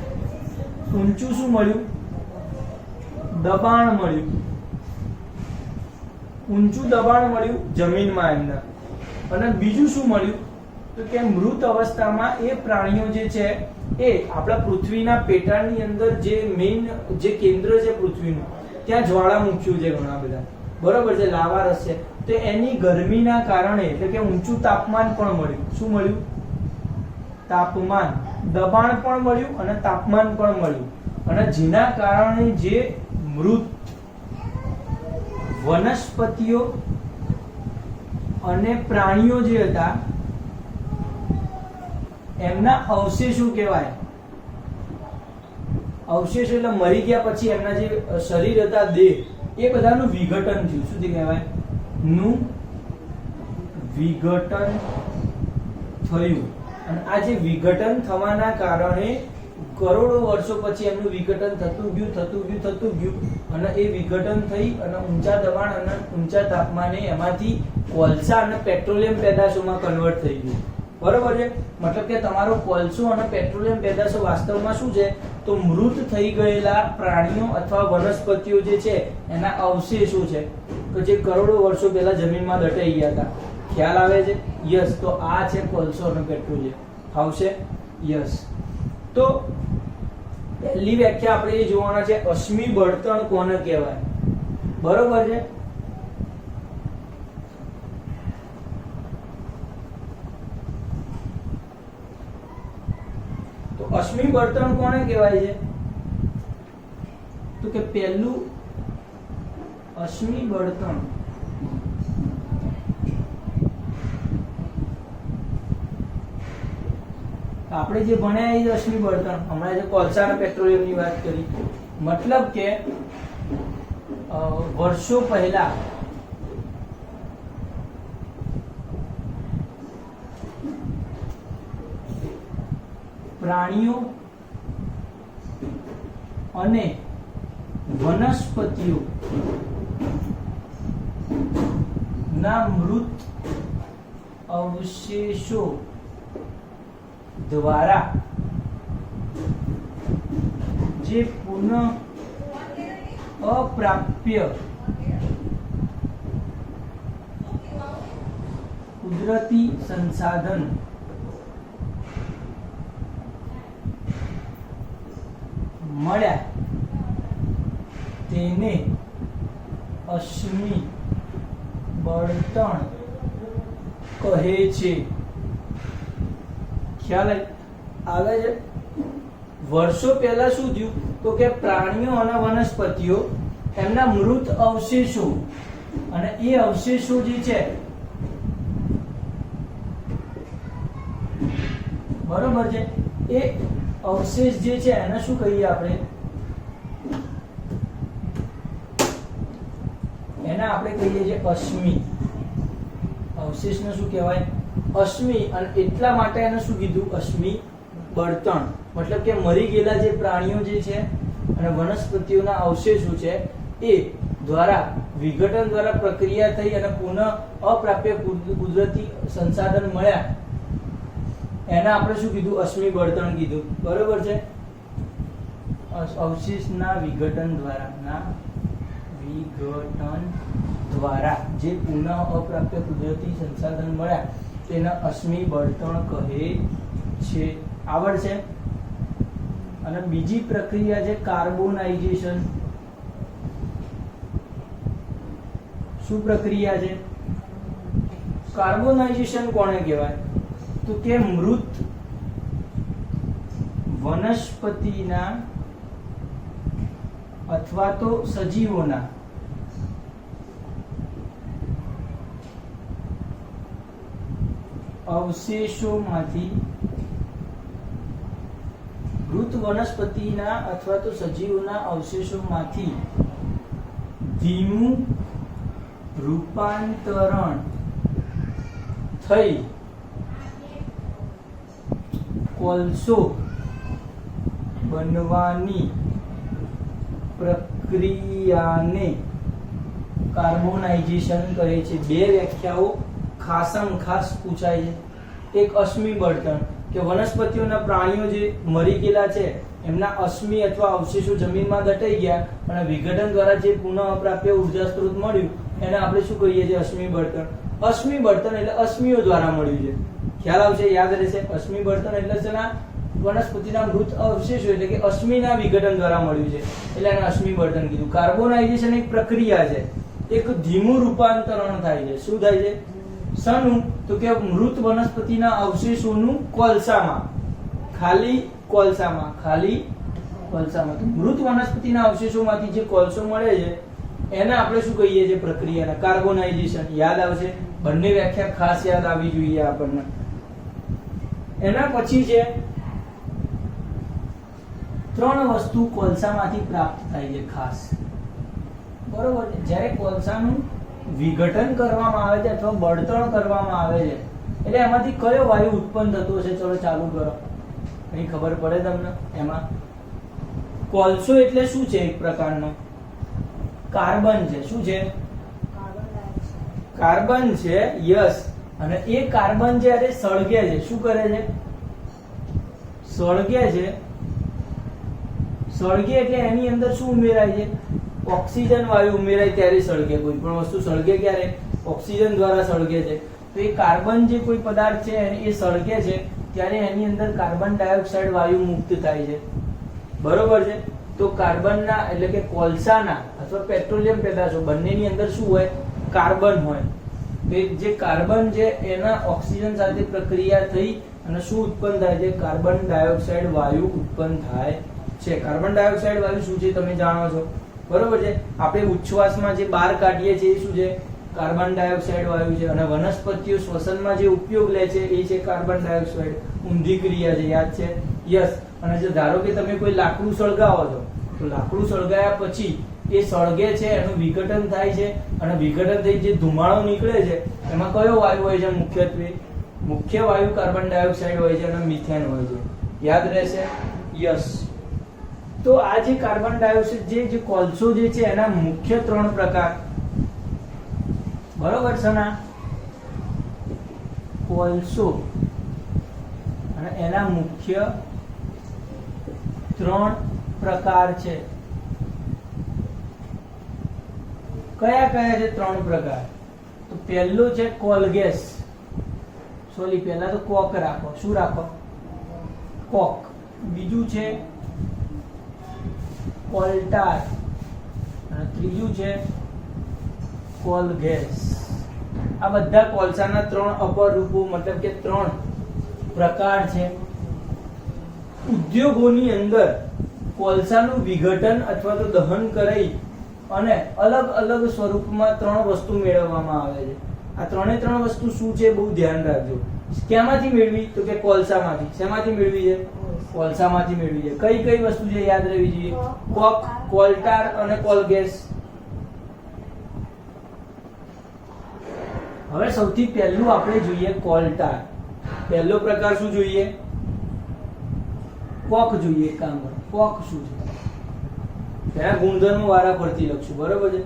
ઊંચું શું મળ્યું, દબાણ મળ્યું. ઊંચું દબાણ મળ્યું જમીનમાં એમના. અને બીજું શું મળ્યું, તો કે મૃત અવસ્થામાં એ પ્રાણીઓ જે છે એ આપણા પૃથ્વીના પેટાળની અંદર જે મેઇન જે કેન્દ્ર છે પૃથ્વીનું, ત્યાં જ્વાળામુખીઓ છે ઘણા બધા, બરોબર છે, લાવારસ છે. તો એની ગરમીના કારણે એટલે કે ઊંચું તાપમાન પણ મળ્યું. શું મળ્યું, તાપમાન, દબાણ પણ મળ્યું અને તાપમાન પણ મળ્યું. અને જેના કારણે જે મૃત વનસ્પતિઓ અને પ્રાણીઓ જે હતા એમના અવશેષો કહેવાય. અવશેષો એટલે મરી ગયા પછી એમના જે શરીર હતા, દેહ, એ બધાનું વિઘટન થયું. શું કહેવાય, નું વિઘટન થયું. અને આ જે વિઘટન થવાના કારણે કરોડો વર્ષો પછી એમનું વિઘટન થતું ગયું અને એ વિઘટન થઈ અને ઊંચા દબાણ અને ઊંચા તાપમાને એમાંથી કોલસા અને પેટ્રોલિયમ પેદાશોમાં કન્વર્ટ થઈ ગયું, બરોબર છે. મતલબ કે તમારો કોલસો અને પેટ્રોલિયમ પેદાશો વાસ્તવમાં શું છે, તો મૃત થઈ ગયેલા પ્રાણીઓ અથવા વનસ્પતિઓ જે છે એના અવશેષો છે કે જે કરોડો વર્ષો પહેલા જમીનમાં દટાઈ ગયા હતા. ખ્યાલ આવે છે? યસ. તો આ છે કોલસો અને પેટ્રોલિયમ. આવશે? યસ. તો પહેલી વ્યાખ્યા આપણે એ જોવાના છે, અશ્મિ બળતણ કોને કહેવાય, બરોબર છે. તો અશ્મિ બળતણ કોને કહેવાય છે, તો કે પહેલું અશ્મિ બળતણ આપણે જે ભણ્યા એ અશ્મિ બળતણ, હમણાં જે કોલસા અને પેટ્રોલિયમ ની વાત કરી, મતલબ કે વર્ષો પહેલા પ્રાણીઓ અને વનસ્પતિઓ ના મૃત અવશેષો દ્વારા જે પુનઃ અપ્રાપ્ય કુદરતી સંસાધન મળ્યા તેને અશ્મિ બળતણ કહે છે. ખ્યાલ આવે છે? વર્ષો પહેલા શું થયું, તો કે પ્રાણીઓ અને વનસ્પતિઓ એમના મૃત અવશેષો અને એ અવશેષો જે છે, બરોબર છે, એ અવશેષ જે છે એને શું કહીએ આપણે, એના આપણે કહીએ છીએ અશ્મિ. અવશેષને શું કહેવાય? અશ્મિ. અને એટલા માટે એને શું કીધું? અશ્મિ બળતણ. મતલબ કે મરી ગયેલા જે પ્રાણીઓ જે છે અને વનસ્પતિઓના અવશેષો છે એ દ્વારા વિઘટન દ્વારા પ્રક્રિયા થઈ અને પુનઃ અપ્રાપ્ય કુદરતી સંસાધન મળ્યા એના આપણે શું કીધું? અશ્મિ બળતણ કીધું. બરોબર છે? અવશેષના વિઘટન દ્વારા જે પુનઃ અપ્રાપ્ય કુદરતી સંસાધન મળ્યા તેને અશ્મિ બળતણ કહે છે. આવડશે? અને બીજી પ્રક્રિયા છે કાર્બોનાઇઝેશન. શું પ્રક્રિયા છે? કાર્બોનાઇઝેશન કોને કહેવાય? તો કે મૃત વનસ્પતિના અથવા તો સજીવોના અવશેષોમાંથી મૃત વનસ્પતિના અથવા તો સજીવોના અવશેષોમાંથી ધીમું રૂપાંતરણ થઈ કોલસો બનવાની પ્રક્રિયાને કાર્બોનાઇઝેશન કહે છે. બે વ્યાખ્યાઓ ખાસમ ખાસ પૂછાય છે. એક અશ્મિ બળતણ કે વનસ્પતિઓના પ્રાણીઓ જે મરી ગયેલા છે એમના અશ્મિ અથવા અવશેષો જમીનમાં દટાઈ ગયા અને વિઘટન દ્વારા જે પુનઃ અપ્રાપ્ય ઉર્જા સ્ત્રોત મળ્યું એને આપણે શું કહીએ છીએ? અશ્મિ બળતણ. અશ્મિ બળતણ એટલે અશ્મિઓ દ્વારા મળ્યું છે. ખ્યાલ આવશે? યાદ રહેશે? અશ્મિ બળતણ એટલે શેના? વનસ્પતિના મૃત અવશેષો એટલે કે અશ્મિના વિઘટન દ્વારા મળ્યું છે એટલે એને અશ્મિ બળતણ કીધું. કાર્બોનાઇઝેશન એક પ્રક્રિયા છે, એક ધીમું રૂપાંતરણ થાય છે. શું થાય છે? શાનું? તો કે મૃત વનસ્પતિના અવશેષોનું કોલસામાં, ખાલી કોલસામાં તો મૃત વનસ્પતિના અવશેષોમાંથી જે કોલસો મળે છે એને આપણે શું કહીએ છીએ? પ્રક્રિયાને કાર્બોનાઇઝેશન. યાદ આવશે? બંને વ્યાખ્યા ખાસ યાદ આવવી જોઈએ આપણને. એના પછી છે ત્રણ વસ્તુ કોલસામાંથી પ્રાપ્ત થાય છે ખાસ. બરોબર? જ્યારે કોલસાનું વિઘટન કરવામાં આવે છે અથવા બળતણ કરવામાં આવે છે એટલે એમાંથી કયો વાયુ ઉત્પન્ન થતો હશે? ચલો ચાલુ કરો. કઈ ખબર પડે તમને? એમાં કોલસો એટલે શું છે? એક પ્રકારનો કાર્બન છે. શું છે? કાર્બન છે. યસ. અને એ કાર્બન જ્યારે સળગે છે શું કરે છે? સળગે છે. સળગે એટલે એની અંદર શું ઉમેરાય છે? ઓક્સિજન વાયુ ઉમેરાય ત્યારે સળગે. કોઈ પણ વસ્તુ સળગે ક્યારે? ઓક્સિજન દ્વારા સળગે છે. તો એ કાર્બન જે કોઈ પદાર્થ છે એ સળગે છે ત્યારે એની અંદર કાર્બન ડાયોક્સાઇડ વાયુ મુક્ત થાય છે. બરોબર છે? તો કાર્બનના એટલે કે કોલસાના અથવા પેટ્રોલિયમ પેદાશો બંનેની અંદર શું હોય? કાર્બન હોય. તો જે કાર્બન છે એના ઓક્સિજન સાથે પ્રક્રિયા થઈ અને શું ઉત્પન્ન થાય છે? કાર્બન ડાયોક્સાઇડ વાયુ ઉત્પન્ન થાય છે. કાર્બન ડાયોક્સાઇડ વાયુ શું છે તમે જાણો છો? બરોબર છે? આપણે ઉચ્છ્વાસમાં જે બહાર કાઢીએ છીએ એ શું છે? કાર્બન ડાયોક્સાઇડ વાયુ છે. અને વનસ્પતિઓ શ્વસનમાં જે ઉપયોગ લે છે એ છે કાર્બન ડાયોક્સાઇડ. ઊંધી ક્રિયા છે. યાદ છે? યસ. અને જો ધારો કે તમે કોઈ લાકડું સળગાવો છો તો લાકડું સળગાયા પછી એ સળગે છે, એનું વિઘટન થાય છે અને વિઘટન થઈ જે ધુમાડો નીકળે છે એમાં કયો વાયુ હોય છે? મુખ્યત્વે મુખ્ય વાયુ કાર્બન ડાયોક્સાઇડ હોય છે અને મિથેન હોય છે. યાદ રહેશે? યસ. તો આ જે કાર્બન ડાયોક્સાઇડ જે કોલસો જે છે એના મુખ્ય ત્રણ પ્રકાર. બરોબર છે ના? કોલસો અને એના મુખ્ય ત્રણ પ્રકાર છે. કયા કયા છે ત્રણ પ્રકાર? તો પહેલો છે કોલ ગેસ. સોરી, પહેલા તો કોક રાખો. શું રાખો? કોક. બીજું છે કોલટાર અને ત્રીજું છે કોલ ગેસ. આ બધા કોલસાના ત્રણ અપર રૂપો મતલબ કે ત્રણ પ્રકાર છે. ઉદ્યોગોની અંદર કોલસાનું વિઘટન અથવા તો દહન કરી અને અલગ અલગ સ્વરૂપમાં ત્રણ વસ્તુ મેળવવામાં આવે છે. આ ત્રણે ત્રણ વસ્તુ શું છે? બહુ ધ્યાન રાખજો. ક્યાંમાંથી મેળવી? તો કે કોલસામાંથી. શેમાંથી મેળવી છે? કોલસામાંથી મેળવી છે. કઈ કઈ વસ્તુ છે યાદ રહેવી જોઈએ? કોક, કોલટાર અને કોલ ગેસ. હવે સૌથી પહેલું આપણે જોઈએ કોલટાર. પહેલો પ્રકાર શું જોઈએ? કોક જોઈએ. એક કામ કરો, કોક શું છે તેના ગુણધર્મો વારા ફરતી લખશું, બરોબર છે.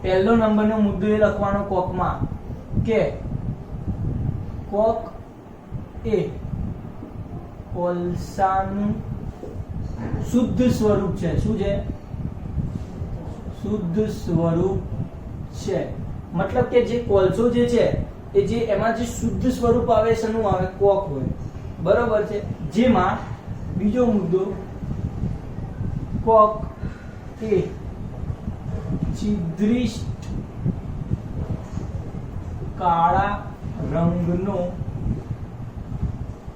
પહેલો નંબરનો મુદ્દો એ લખવાનો કોકમાં કે કોક એ કોલસાનું શુદ્ધ સ્વરૂપ છે. શું છે? શુદ્ધ સ્વરૂપ છે. મતલબ કે જે કોલસો જે છે એ જે એમાં જે શુદ્ધ સ્વરૂપ આવે છે એનું આવે કોક હોય, બરોબર છે. જેમાં બીજો મુદ્દો કોક એ છિદ્રિષ્ટ કાળા રંગનો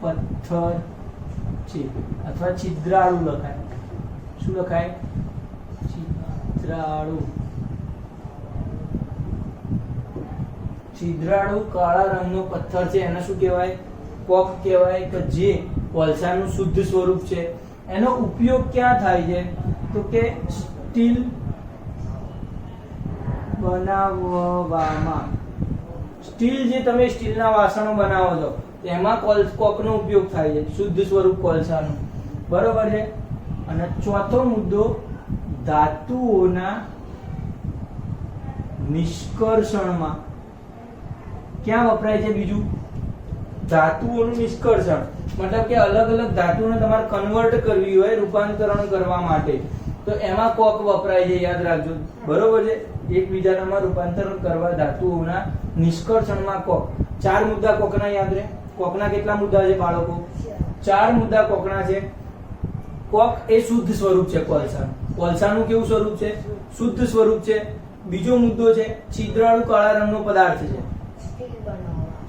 પથ્થર છે અથવા છિદ્રાળુ લખાય. શું લખાય? છિદ્રાળુ કાળા રંગનો પથ્થર છે એને શું કહેવાય? કોક કહેવાય. કે જે કોલસાનું શુદ્ધ સ્વરૂપ છે. એનો ઉપયોગ ક્યાં થાય છે? તો કે સ્ટીલ બનાવવામાં. સ્ટીલ જે તમે સ્ટીલના વાસણો બનાવો છો એમાં કોકનો ઉપયોગ થાય છે, શુદ્ધ સ્વરૂપ કોલસાનું, બરોબર છે. અને ચોથો મુદ્દો ધાતુઓના નિષ્કર્ષણમાં. ક્યાં વપરાય છે? બીજું ધાતુઓનું નિષ્કર્ષણ મતલબ કે અલગ અલગ ધાતુને તમારે કન્વર્ટ કરવી હોય, રૂપાંતરણ કરવા માટે, તો એમાં કોક વપરાય છે, યાદ રાખજો, બરોબર છે. એકબીજાનામાં રૂપાંતરણ કરવા ધાતુઓના નિષ્કર્ષણમાં કોક. 4 મુદ્દા કોકના યાદ રહે. કોકના કેટલા મુદ્દા છે બાળકો? 4 મુદ્દા કોકના છે. કોક એ શુદ્ધ સ્વરૂપ છે કોલસાનું. કોલસાનું કેવું સ્વરૂપ છે? શુદ્ધ સ્વરૂપ છે. બીજો મુદ્દો છે છિદ્રાળુ કાળા રંગનો પદાર્થ છે,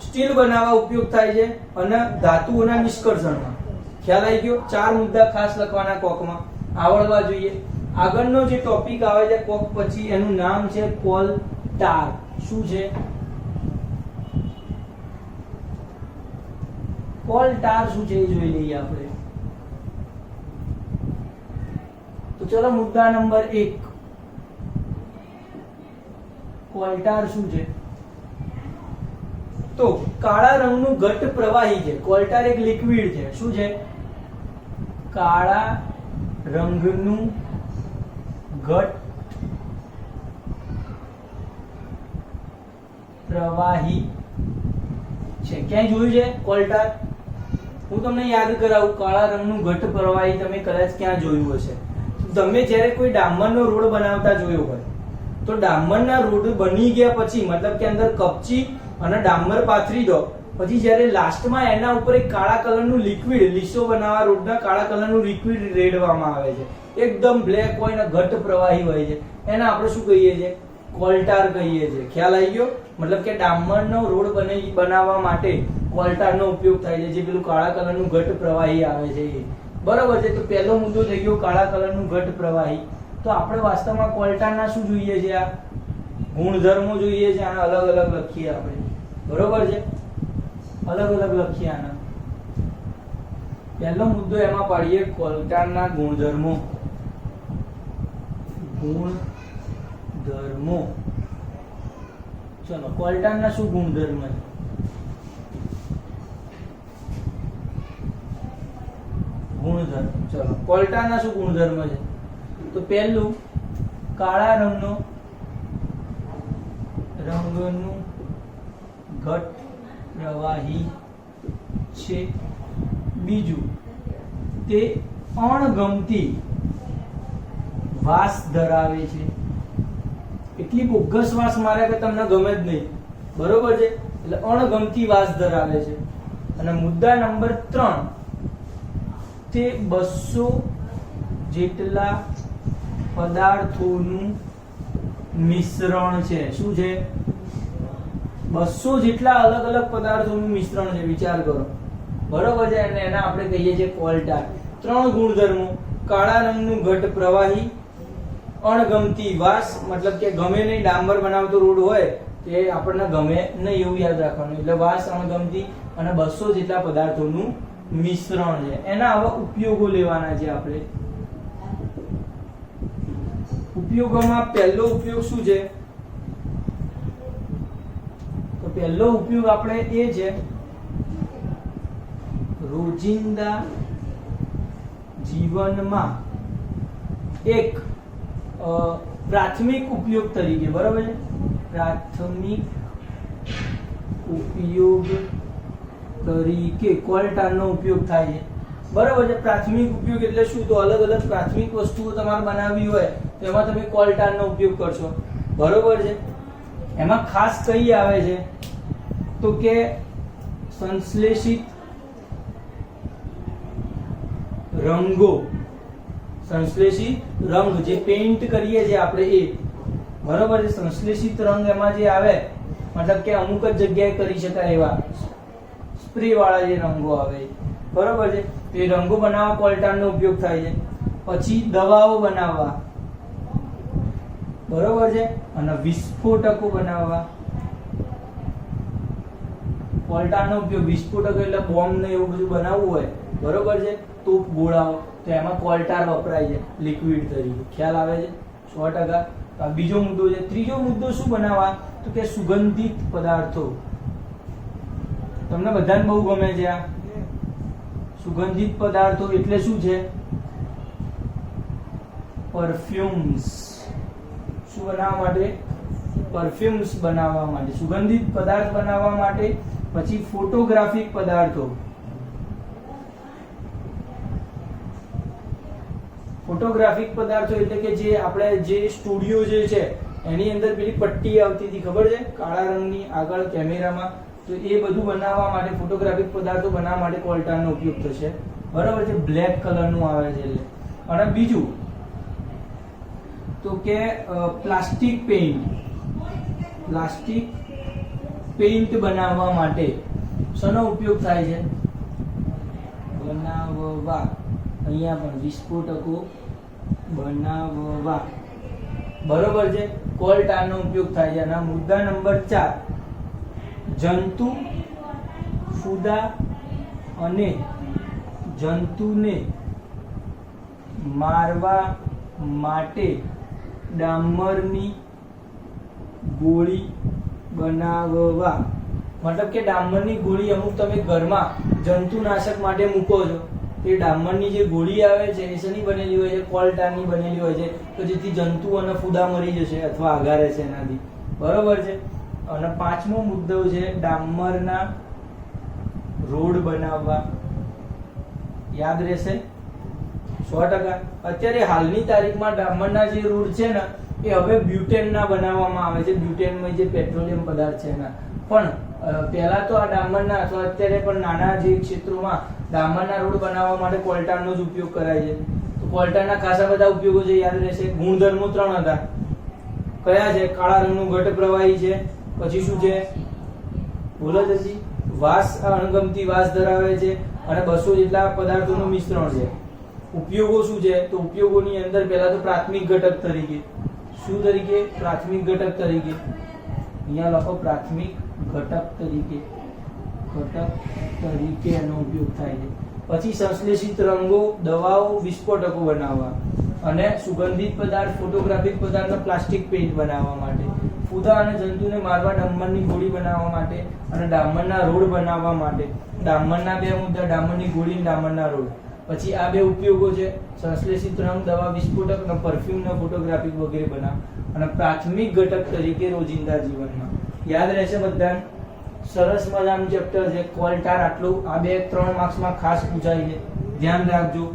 સ્ટીલ બનાવવા ઉપયોગ થાય છે, અને ધાતુઓના નિષ્કર્ષણમાં. ખ્યાલ આવી ગયો? 4 મુદ્દા ખાસ લખવાના કોકમાં, આવડવા જોઈએ. આગળનો જે ટોપિક આવે છે કોક પછી, એનું નામ છે કોલટાર. શું છે? કોલટાર શું છે એ જોઈ લઈએ આપણે. તો ચલો મુદ્દા નંબર 1, કોલટાર શું છે? તો કાળા રંગનું ઘટ પ્રવાહી છે. કોલટાર એક લિક્વિડ છે. શું છે? કાળા રંગનું ઘટ પ્રવાહી છે. ક્યાંય જોયું છે કોલટાર? હું તમને યાદ કરાવું. કાળા રંગનું ઘટ પ્રવાહી તમે કદાચ ક્યાં જોયું હશે? તમે જ્યારે કોઈ ડામરનો રોડ બનાવતા જોયો હોય તો ડામરના રોડ બની ગયા પછી મતલબ કે અંદર કપચી અને ડામર પાથરી દો, પછી જ્યારે લાસ્ટમાં એના ઉપર એક કાળા કલરનું લિક્વિડ, લીસો બનાવવા રોડના કાળા કલરનું લિક્વિડ રેડવામાં આવે છે, એકદમ બ્લેક હોય ને ઘટ પ્રવાહી હોય છે, એને આપણે શું કહીએ છીએ? કોલટાર કહીએ છીએ. ખ્યાલ આવી ગયો? મતલબ કે ડામરનો રોડ બનાવવા માટે કોલટારનો ઉપયોગ થાય છે, જે પેલું કાળા કલરનું ઘટ પ્રવાહી આવે છે એ, બરોબર છે. તો પહેલો મુદ્દો થઈ ગયો કાળા કલરનું ઘટ પ્રવાહી. તો આપણે વાસ્તવમાં કોલટારના શું જોઈએ છે? આ ગુણધર્મો જોઈએ છે. આના અલગ અલગ લખીએ આપણે, બરોબર છે, અલગ અલગ લખીએ આના. પહેલો મુદ્દો એમાં પાડીએ કોલટારના ગુણધર્મો. ગુણધર્મો. ચલો, કોલટારના શું ગુણધર્મ છે? ગુણધર્મ. ચલો, કોલટાના શું ગુણધર્મ છે? તો પહેલું કાળા રંગનું ઘટ પ્રવાહી છે. બીજું, તે અણગમતી વાસ ધરાવે છે. એટલી બોગસ વાસ મારે કે તમને ગમે જ નહીં, બરોબર છે, એટલે અણગમતી વાસ ધરાવે છે. અને મુદ્દા નંબર 3, તે 200 જેટલા પદાર્થોનું મિશ્રણ છે. શું છે? 200 જેટલા અલગ અલગ પદાર્થોનું મિશ્રણ છે. વિચાર કરો, બરોબર છે. અને એના આપણે કહીએ છીએ કોલટાર. 3 ગુણધર્મો: કાળા રંગનું ઘટ પ્રવાહી, અણગમતી વાસ, મતલબ કે ગમે નહીં, ડામર બનાવતો રોડ હોય તે આપણને ગમે નહીં એવું યાદ રાખવાનું, એટલે વાસ, અણગમતી, અને 200 જેટલા પદાર્થોનું મિશ્રણ છે. એના આવા ઉપયોગો લેવાના છે આપણે. ઉપયોગોમાં પહેલો ઉપયોગ શું છે? તો પહેલો ઉપયોગ આપણે એ છે રોજિંદા જીવનમાં એક પ્રાથમિક ઉપયોગ તરીકે, બરાબર છે, પ્રાથમિક ઉપયોગ તરીકે કોલટારનો ઉપયોગ થાય છે, બરાબર છે. પ્રાથમિક ઉપયોગ એટલે શું? તો અલગ અલગ પ્રાથમિક વસ્તુઓ તમારે બનાવવી હોય તો એમાં તમે કોલટારનો ઉપયોગ કરશો, બરોબર છે. એમાં ખાસ કઈ આવે છે તો કે સંશ્લેષિત રંગો, સંશ્લેષિત રંગ જે પેઇન્ટ કરીએ છીએ આપણે એ, બરોબર છે. સંશ્લેષિત રંગ એમાં જે આવે, મતલબ કે અમુક જ જગ્યાએ કરી શકાય એવા સ્પ્રે વાળા જે રંગો આવે, બરોબર છે. તો એ રંગો બનાવવા કોલટારનો ઉપયોગ થાય છે. પછી દવાઓ બનાવવા, બરોબર છે, અને વિસ્ફોટકો બનાવવા કોલટારનો ઉપયોગ. વિસ્ફોટકો એટલે બોમ્બ ને એવું બધું બનાવવું હોય, બરોબર છે, તોપ ગોળાઓ, તો એમાં કોલટાર વપરાય છે લિક્વિડ તરીકે. ખ્યાલ આવે છે? 100%. આ બીજો મુદ્દો છે. ત્રીજો મુદ્દો શું બનાવવા તો કે સુગંધિત પદાર્થો. તમને બધાને બહુ ગમે છે આ સુગંધિત પદાર્થો. એટલે શું છે? પરફ્યુમ્સ. શું બનાવવા માટે? પરફ્યુમ્સ બનાવવા માટે, સુગંધિત પદાર્થ બનાવવા માટે. પછી ફોટોગ્રાફિક પદાર્થો. ફોટોગ્રાફિક પદાર્થો એટલે કે જે આપણે જે સ્ટુડિયો જે છે એની અંદર પેલી પટ્ટી આવતી હતી, ખબર છે, કાળા રંગની આગળ કેમેરામાં, તો એ બધું બનાવવા માટે ફોટોગ્રાફિક પદાર્થો બનાવવા માટે કોલટારનો ઉપયોગ થશે, બરાબર છે. બ્લેક કલરનું આવે છે એટલે. અને બીજું તો કે પ્લાસ્ટિક પેઇન્ટ. પ્લાસ્ટિક પેઇન્ટ બનાવવા માટે શેનો ઉપયોગ થાય છે? બનાવવા. અહીંયા પણ વિસ્ફોટકો બનાવવા, બરોબર છે, કોલટારનો ઉપયોગ થાય છે. અને મુદ્દા નંબર 4, જંતુ ફૂદા અને જંતુને મારવા માટે ડામરની ગોળી બનાવવા. મતલબ કે ડામરની ગોળી અમુક તમે ઘરમાં જંતુનાશક માટે મૂકો છો, તે ડામરની જે ગોળી આવે છે એ શેની બનેલી હોય છે? કોલટારની બનેલી હોય છે, તો જેથી જંતુ અને ફૂદા મરી જશે અથવા આઘારે છે એનાથી, બરોબર છે. અને પાંચમો મુદ્દો છે ડામરના રોડ બનાવવા. યાદ રહેશે? 100%. અત્યારે હાલની તારીખમાં ડામરના જે રોડ છે ને એ હવે બ્યુટેનના બનાવવામાં આવે છે. બ્યુટેનમાં જે પેટ્રોલિયમ પદાર્થ છે એના. પણ પહેલા તો આ ડામરના અથવા અત્યારે પણ નાના જે ક્ષેત્રોમાં ડામરના રોડ બનાવવા માટે કોલટારનો જ ઉપયોગ કરાય છે. તો કોલટારના ખાસા બધા ઉપયોગો છે, યાદ રહેશે. ગુણધર્મો 3 હતા. કયા છે? કાળા રંગનું ઘટ પ્રવાહી છે. પછી શું છે? બોલો જલ્દી. વાસ, અણગમતી વાસ ધરાવે છે. અને 200 જેટલા પદાર્થોનું મિશ્રણ છે. ઉપયોગો શું છે? તો ઉપયોગોની અંદર પહેલા તો પ્રાથમિક ઘટક તરીકે. શું તરીકે? પ્રાથમિક ઘટક તરીકે. અહીંયા લખો પ્રાથમિક ઘટક તરીકે. ઘટક તરીકે એનો ઉપયોગ થાય છે. પછી સંશ્લેષિત રંગો, દવાઓ, વિસ્ફોટકો બનાવવા. અને સુગંધિત પદાર્થ, ફોટોગ્રાફિક પદાર્થ, પ્લાસ્ટિક પેઇન્ટ બનાવવા માટે. ફૂદા અને જંતુને મારવા ડામરની ગોળી બનાવવા માટે. અને ડામરના રોડ બનાવવા માટે. ડામરના 2 મુદ્દા, ડામરની ગોળી અને ડામરના રોડ. પછી આ 2 ઉપયોગો છે, સંશ્લેષિત રંગ, દવા, વિસ્ફોટક અને પરફ્યુમ ને ફોટોગ્રાફિક વગેરે બનાવ. અને પ્રાથમિક ઘટક તરીકે રોજિંદા જીવનમાં. યાદ રહેશે બધાને? સરસ મજાનું ચેપ્ટર છે કોલટાર. આટલું આ 2-3 માર્ક્સમાં ખાસ પૂછાય છે, ધ્યાન રાખજો.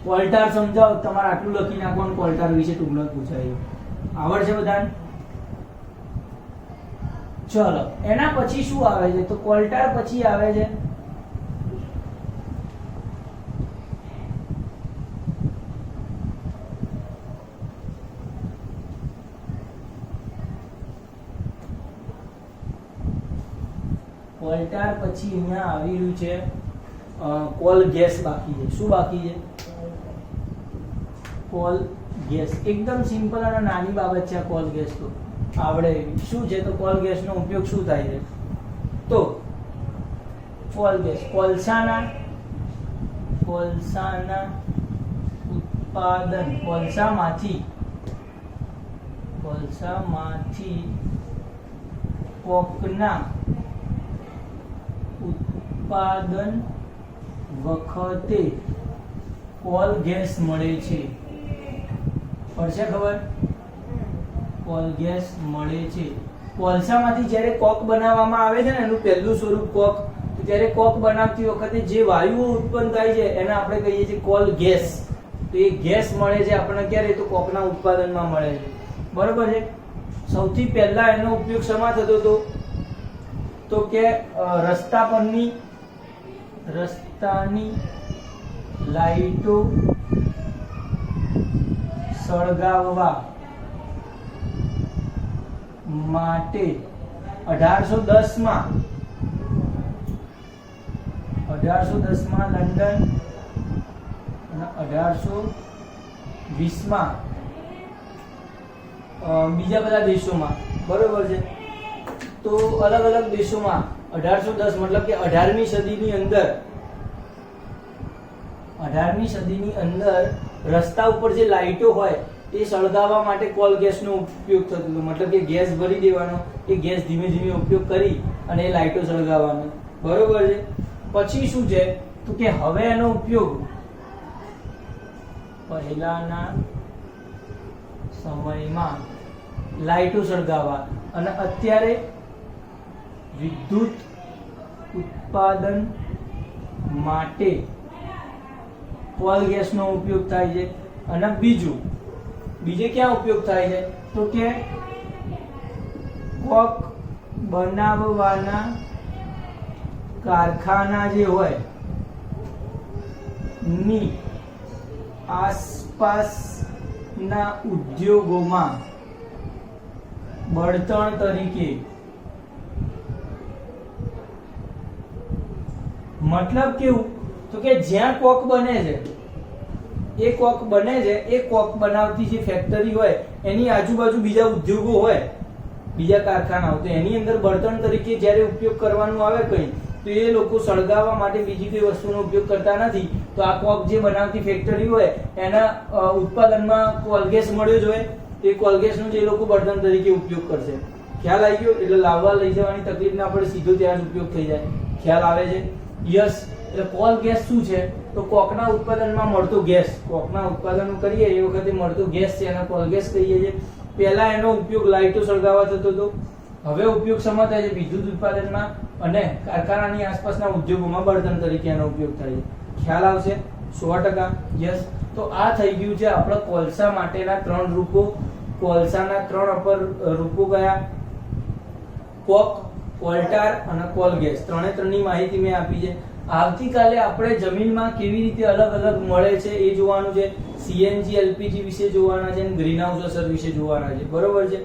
કોલટાર સમજાવો, તમારે આટલું લખી નાખવાનું કોલટાર વિશે ટૂંકમાં પૂછાય. આવડશે બધાને? ચલો, એના પછી શું આવે છે? તો કોલટાર પછી આવે છે કોલટાર પછી અહીંયા આવી રહ્યું છે કોલ ગેસ બાકી છે. શું બાકી છે? Coal gas. એકદમ સિમ્પલ અને નાની બાબત છે આ કોલ ગેસ, તો આવડે એવી. શું છે? તો કોલ ગેસનો ઉપયોગ શું થાય છે? તો કોલ ગેસ કોલસાના ઉત્પાદન, કોલસામાંથી કોકના ઉત્પાદન વખતે કોલ ગેસ મળે છે. પડશે ખબર? કોલ ગેસ મળે છે. કોલસામાંથી જ્યારે કોક બનાવવામાં આવે છે ને, એનું પહેલું સ્વરૂપ કોક, તો ત્યારે કોક બનાવતી વખતે જે વાયુઓ ઉત્પન્ન થાય છે એને આપણે કહીએ છીએ કોલ ગેસ. તો એ ગેસ મળે છે આપણને ક્યારે? તો કોકના ઉત્પાદનમાં મળે છે. બરોબર છે. સૌથી પહેલા એનો ઉપયોગ શેમાં થતો હતો? તો કે રસ્તાની લાઈટો સળગાવવા માટે 1810 માં લંડન અને 1820 માં બીજા બધા દેશોમાં, બરોબર છે. તો અલગ અલગ દેશોમાં 1810 મતલબ કે 18મી સદીની અંદર રસ્તા ઉપર જે લાઈટો હોય એ સળગાવવા માટે કોલ ગેસનો ઉપયોગ થતો હતો. મતલબ કે ગેસ ભરી દેવાનો, એ ગેસ ધીમે ધીમે ઉપયોગ કરી અને એ લાઈટો સળગાવવાનો. બરોબર છે. પછી શું છે? તો કે હવે એનો ઉપયોગ પહેલાના સમયમાં લાઈટો સળગાવવા અને અત્યારે વિદ્યુત ઉત્પાદન માટે કોલ ગેસનો ઉપયોગ થાય છે. અને બીજે ક્યાં ઉપયોગ થાય છે? તો કે કોક બનાવવાના કારખાના જે હોય ની આસપાસના ઉદ્યોગોમાં બળતણ તરીકે. મતલબ કેવું? તો કે જ્યાં કોક બને છે એ કોક બનાવતી જે ફેક્ટરી હોય એની આજુબાજુ બીજા ઉદ્યોગો હોય, બીજા કારખાનાઓ, તો એની અંદર બળતણ તરીકે જ્યારે ઉપયોગ કરવાનું આવે કંઈ, તો એ લોકો સળગાવવા માટે બીજી કોઈ વસ્તુનો ઉપયોગ કરતા નથી. તો આ કોક જે બનાવતી ફેક્ટરી હોય એના ઉત્પાદનમાં કોલગેસ મળ્યો જ હોય, તો એ કોલગેસનો જે લોકો બળતણ તરીકે ઉપયોગ કરશે. ખ્યાલ આવી ગયો? એટલે લાવવા લઈ જવાની તકલીફ ના પડે, સીધો ત્યાં જ ઉપયોગ થઈ જાય. ખ્યાલ આવે છે? યસ. એટલે કોલ ગેસ શું છે? તો કોકના ઉત્પાદનમાં મળતો ગેસ, કોકના ઉત્પાદનો કરીએ એ વખતે મળતો ગેસ છે, એના કોલ ગેસ કહીએ છીએ. પહેલા એનો ઉપયોગ લાઈટો સળગાવવા થતો હતો, હવે ઉપયોગ શેમાં થાય છે? વિદ્યુત ઉત્પાદનમાં અને કારખાનાની આસપાસના ઉદ્યોગોમાં બળતણ તરીકે એનો ઉપયોગ થાય છે. ખ્યાલ આવશે? 100%. યસ. તો આ થઈ ગયું છે આપણા કોલસા માટેના 3 રૂપો. કોલસાના 3 અપર રૂપો કયા? કોક, કોલટાર અને કોલ ગેસ. ત્રણેની માહિતી મેં આપી છે. આવતીકાલે આપણે જમીનમાં કેવી રીતે અલગ અલગ મળે છે એ જોવાનું છે. CNG LPG વિશે જોવાના છે અને ગ્રીન હાઉસ અસર વિશે જોવાના છે. બરોબર છે?